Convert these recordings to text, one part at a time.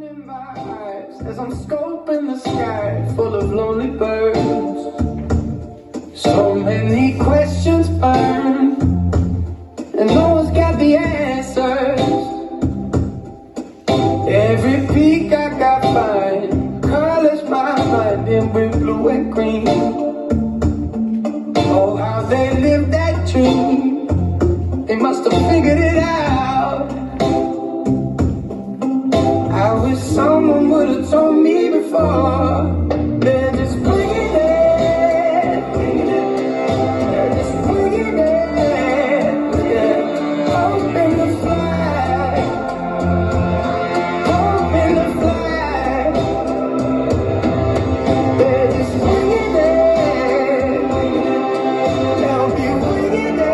In my eyes, as I'm scoping the sky full of lonely birds, so many questions burn, and no one's got the answers. Every peak I got find colors my mind in with blue and green. Oh, how they live that dream, they must have figured it out. I wish someone would have told me before. They're just bringing it, they're just bringing it, yeah. Hoping to fly, hoping to fly. They're just bringing it, they'll be bringing it,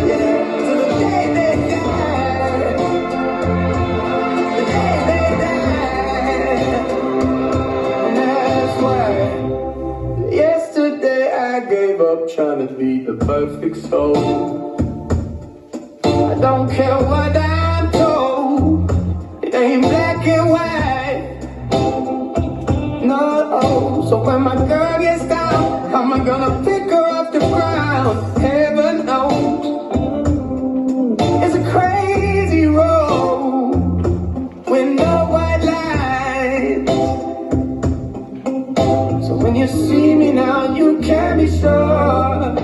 yeah, to the day they die. Yesterday I gave up trying to be the perfect soul. I don't care what I'm told, it ain't black and white. No, so when my girl gets down, how am I gonna pick her off the ground? Heaven knows, it's a crazy road with no white lines. So when you see me now, you can be sure